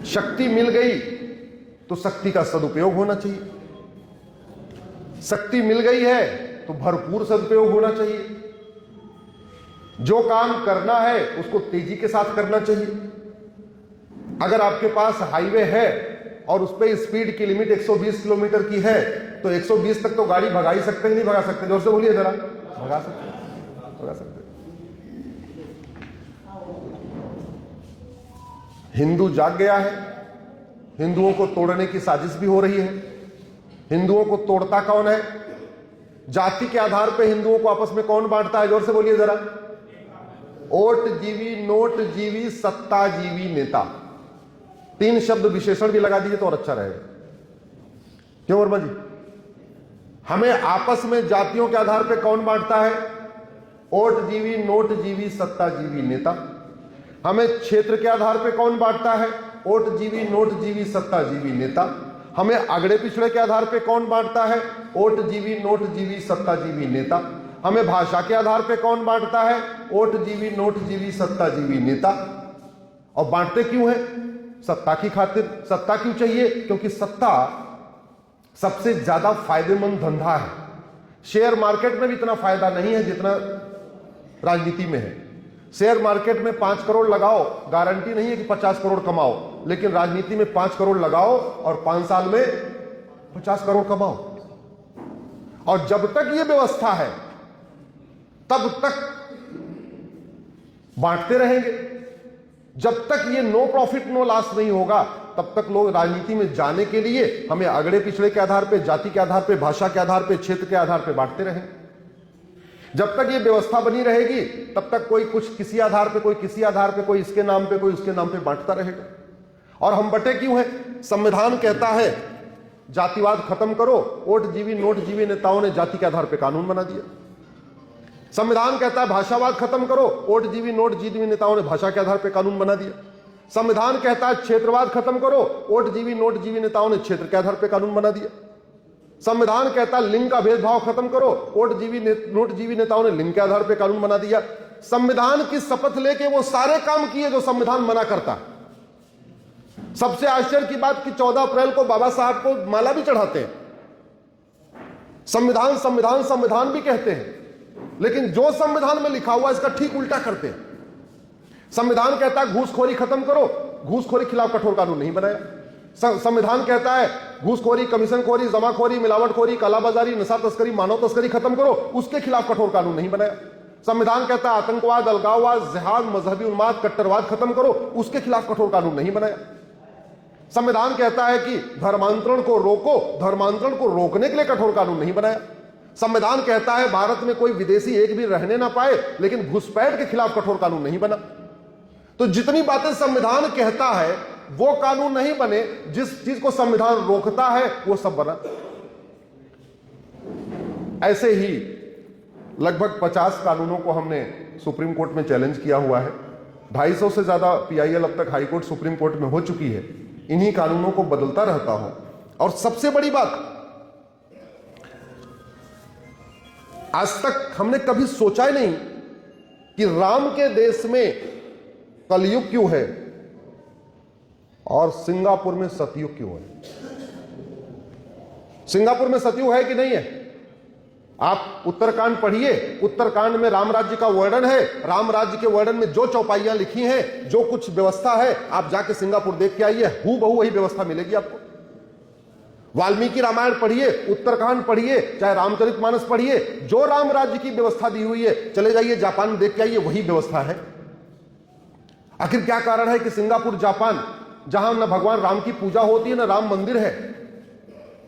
शक्ति मिल गई तो शक्ति का सदुपयोग होना चाहिए। शक्ति मिल गई है तो भरपूर सदुपयोग होना चाहिए। जो काम करना है उसको तेजी के साथ करना चाहिए। अगर आपके पास हाईवे है और उस पर स्पीड की लिमिट 120 किलोमीटर की है तो 120 तक तो गाड़ी भगा ही सकते हैं, नहीं भगा सकते? जोर से बोलिए जरा। भगा सकते। हिंदू जाग गया है, हिंदुओं को तोड़ने की साजिश भी हो रही है। हिंदुओं को तोड़ता कौन है? जाति के आधार पर हिंदुओं को आपस में कौन बांटता है? जोर से बोलिए जरा। ओट जीवी, नोट जीवी, सत्ता जीवी नेता। 3 शब्द विशेषण भी लगा दीजिए तो और अच्छा रहेगा। क्यों वर्मा जी? हमें आपस में जातियों के आधार पर कौन बांटता है? ओट जीवी, नोट जीवी, सत्ता जीवी नेता। हमें क्षेत्र के आधार पर कौन बांटता है? ओट जीवी, नोट जीवी, सत्ता जीवी नेता। हमें अगड़े पिछड़े के आधार पर कौन बांटता है? ओट जीवी, नोट जीवी, सत्ता जीवी नेता। हमें भाषा के आधार पर कौन बांटता है? ओट जीवी, नोट जीवी, सत्ता जीवी नेता। और बांटते क्यों है? सत्ता की खातिर। सत्ता क्यों चाहिए? क्योंकि सत्ता सबसे ज्यादा फायदेमंद धंधा है। शेयर मार्केट में भी इतना फायदा नहीं है जितना राजनीति में है। शेयर मार्केट में 5 करोड़ लगाओ, गारंटी नहीं है कि 50 करोड़ कमाओ, लेकिन राजनीति में 5 करोड़ लगाओ और 5 साल में 50 करोड़ कमाओ। और जब तक ये व्यवस्था है तब तक बांटते रहेंगे। जब तक ये नो प्रॉफिट नो लॉस नहीं होगा तब तक लोग राजनीति में जाने के लिए हमें अगड़े पिछड़े के आधार पे, जाति के आधार पे, भाषा के आधार पे, क्षेत्र के आधार पे बांटते रहेंगे। जब तक ये व्यवस्था बनी रहेगी तब तक कोई कुछ किसी आधार पे, कोई किसी आधार पे, कोई इसके नाम पे, कोई उसके नाम पे बांटता रहेगा। और हम बटे क्यों हैं? संविधान कहता है जातिवाद खत्म करो, ओट जीवी, नोट जीवी नेताओं ने जाति के आधार पे कानून बना दिया। संविधान कहता है भाषावाद खत्म करो, ओट जीवी, नोट जीवी नेताओं ने भाषा के आधार पे कानून बना दिया। संविधान कहता है क्षेत्रवाद खत्म करो, ओट जीवी, नोट जीवी नेताओं ने क्षेत्र के आधार पे कानून बना दिया। संविधान कहता है लिंग का भेदभाव खत्म करो, ओट जीवी, नोट जीवी नेताओं ने लिंग के आधार पे कानून बना दिया। संविधान की शपथ लेके वो सारे काम किए जो संविधान मना करता है। सबसे आश्चर्य की बात कि 14 अप्रैल को बाबा साहब को माला भी चढ़ाते हैं। संविधान संविधान संविधान भी कहते हैं, लेकिन जो संविधान में लिखा हुआ इसका ठीक उल्टा करते हैं। संविधान कहता है घूसखोरी खत्म करो, घूसखोरी खिलाफ कठोर कानून नहीं बनाया। संविधान कहता है घूसखोरी, कमीशनखोरी, जमाखोरी, मिलावटखोरी, कालाबाजारी, नशा तस्करी, मानव तस्करी खत्म करो, उसके खिलाफ कठोर कानून नहीं बनाया। संविधान कहता है आतंकवाद, अलगाववाद, जिहाद, मजहबी उन्माद, कट्टरवाद खत्म करो, उसके खिलाफ कठोर कानून नहीं बनाया। संविधान कहता है कि धर्मांतरण को रोको, धर्मांतरण को रोकने के लिए कठोर कानून नहीं बनाया। संविधान कहता है भारत में कोई विदेशी एक भी रहने ना पाए, लेकिन घुसपैठ के खिलाफ कठोर कानून नहीं बना। तो जितनी बातें संविधान कहता है वो कानून नहीं बने, जिस चीज को संविधान रोकता है वो सब बना। ऐसे ही लगभग 50 कानूनों को हमने सुप्रीम कोर्ट में चैलेंज किया हुआ है। 250 से ज्यादा PIL अब तक हाई कोर्ट, सुप्रीम कोर्ट में हो चुकी है। इन्हीं कानूनों को बदलता रहता हूं। और सबसे बड़ी बात, आज तक हमने कभी सोचा ही नहीं कि राम के देश में कलयुग क्यों है और सिंगापुर में सतयुग क्यों है। सिंगापुर में सतयुग है कि नहीं है? आप उत्तरकांड पढ़िए, उत्तरकांड में राम राज्य का वर्णन है। राम राज्य के वर्णन में जो चौपाइयां लिखी हैं, जो कुछ व्यवस्था है, आप जाके सिंगापुर देख के आइए, हूबहू वही व्यवस्था मिलेगी आपको। वाल्मीकि रामायण पढ़िए, उत्तरकांड पढ़िए, चाहे रामचरितमानस पढ़िए, जो राम राज्य की व्यवस्था दी हुई है, चले जाइए जापान में देख के आइए, वही व्यवस्था है। आखिर क्या कारण है कि सिंगापुर, जापान, जहां न भगवान राम की पूजा होती है न राम मंदिर है,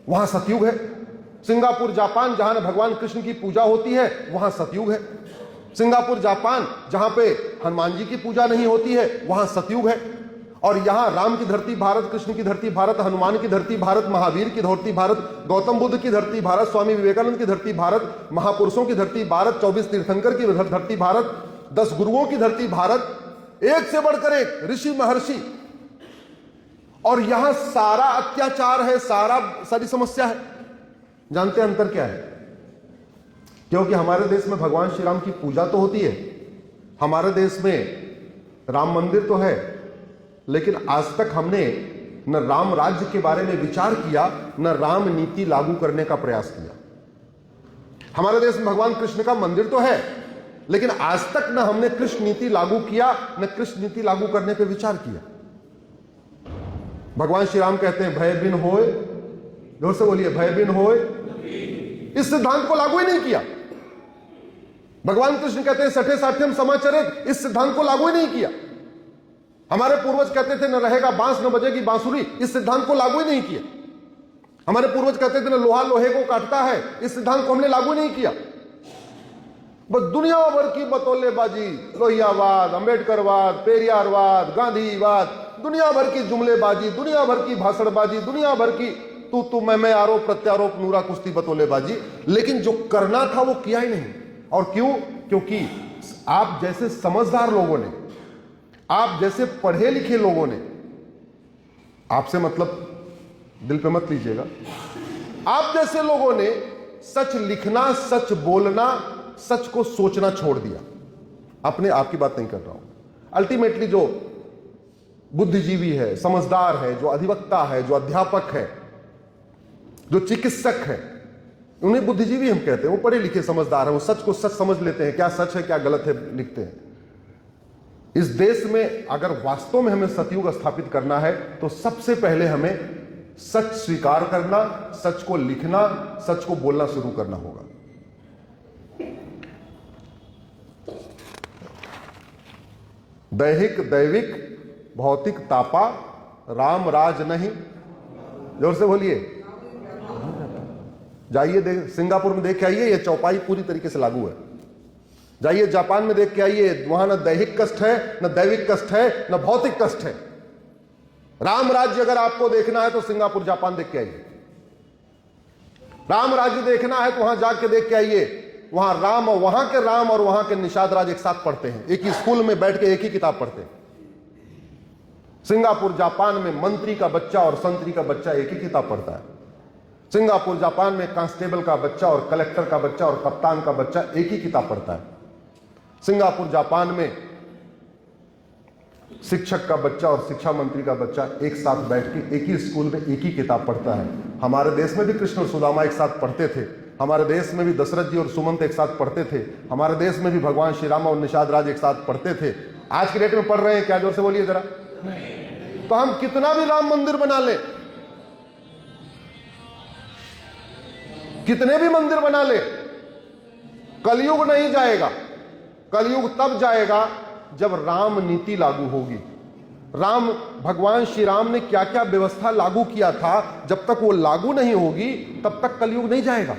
वहां सतयुग है। सिंगापुर, जापान, जहां न भगवान कृष्ण की पूजा होती है, वहां सतयुग है। सिंगापुर, जापान, जहां पे हनुमान जी की पूजा नहीं होती है, वहां सतयुग है। और यहां राम की धरती भारत, कृष्ण की धरती भारत, हनुमान की धरती भारत, महावीर की धरती भारत, गौतम बुद्ध की धरती भारत, स्वामी विवेकानंद की धरती भारत, महापुरुषों की धरती भारत, 24 तीर्थंकर की धरती भारत, 10 गुरुओं की धरती भारत, एक से बढ़कर एक ऋषि महर्षि। और यहां सारा अत्याचार है, सारी समस्या है। जानते हैं अंतर क्या है? क्योंकि हमारे देश में भगवान श्री राम की पूजा तो होती है, हमारे देश में राम मंदिर तो है, लेकिन आज तक हमने न राम राज्य के बारे में विचार किया, न राम नीति लागू करने का प्रयास किया। हमारे देश में भगवान कृष्ण का मंदिर तो है, लेकिन आज तक न हमने कृष्ण नीति लागू किया, न कृष्ण नीति लागू करने पर विचार किया। भगवान श्री राम कहते हैं भय बिन होए, जोर से बोलिए, भय बिन होए। इस सिद्धांत को लागू ही नहीं किया। भगवान कृष्ण कहते हैं सठे साठ्यम समाचरित, इस सिद्धांत को लागू ही नहीं किया। हमारे पूर्वज कहते थे न रहेगा बांस न बजेगी बांसुरी, इस सिद्धांत को लागू ही नहीं किया। हमारे पूर्वज कहते थे न लोहा लोहे को काटता है, इस सिद्धांत को हमने लागू नहीं किया। बस दुनिया भर की बतौलेबाजी, लोहियावाद, अंबेडकरवाद, पेरियारवाद, गांधीवाद, दुनिया भर की जुमलेबाजी, दुनिया भर की भाषणबाजी, दुनिया भर की तू मैं आरोप प्रत्यारोप, नूरा कुश्ती, बतौलेबाजी, लेकिन जो करना था वो किया ही नहीं। और क्यों? क्योंकि आप जैसे समझदार लोगों ने, आप जैसे पढ़े लिखे लोगों ने, आपसे मतलब दिल पे मत लीजिएगा, आप जैसे लोगों ने सच लिखना, सच बोलना, सच को सोचना छोड़ दिया। अपने आप की बात नहीं कर रहा हूं। अल्टीमेटली जो बुद्धिजीवी है, समझदार है, जो अधिवक्ता है, जो अध्यापक है, जो चिकित्सक है, उन्हें बुद्धिजीवी हम कहते हैं। वो पढ़े लिखे समझदार है, वो सच को सच समझ लेते हैं, क्या सच है क्या गलत है लिखते हैं। इस देश में अगर वास्तव में हमें सतयुग स्थापित करना है तो सबसे पहले हमें सच स्वीकार करना, सच को लिखना, सच को बोलना शुरू करना होगा। दैहिक दैविक भौतिक तापा, राम राज नहीं। जोर से बोलिए। जाइए सिंगापुर में देख के आइए, यह चौपाई पूरी तरीके से लागू है। जाइए जापान में देख के आइए, वहां न दैहिक कष्ट है, न दैविक कष्ट है, न भौतिक कष्ट है। राम राज्य अगर आपको देखना है तो सिंगापुर जापान देख के आइए। राम राज्य देखना है तो वहां जाके देख के आइए। वहां राम, वहां के राम और वहां के निषाद राज एक साथ पढ़ते हैं, एक ही स्कूल में बैठ के एक ही किताब पढ़ते हैं। सिंगापुर जापान में मंत्री का बच्चा और संतरी का बच्चा एक ही किताब पढ़ता है। सिंगापुर जापान में कांस्टेबल का बच्चा और कलेक्टर का बच्चा और कप्तान का बच्चा एक ही किताब पढ़ता है। सिंगापुर जापान में शिक्षक का बच्चा और शिक्षा मंत्री का बच्चा एक साथ बैठ के एक ही स्कूल में एक ही किताब पढ़ता है। हमारे देश में भी कृष्ण और सुदामा एक साथ पढ़ते थे। हमारे देश में भी दशरथ जी और सुमंत एक साथ पढ़ते थे। हमारे देश में भी भगवान श्री राम और निषाद राज एक साथ पढ़ते थे। आज की डेट में पढ़ रहे हैं क्या? जोर से बोलिए जरा। तो हम कितना भी राम मंदिर बना ले, कितने भी मंदिर बना ले, कलयुग नहीं जाएगा। कलयुग तब जाएगा जब राम नीति लागू होगी। राम, भगवान श्री राम ने क्या क्या व्यवस्था लागू किया था, जब तक वो लागू नहीं होगी तब तक कलयुग नहीं जाएगा।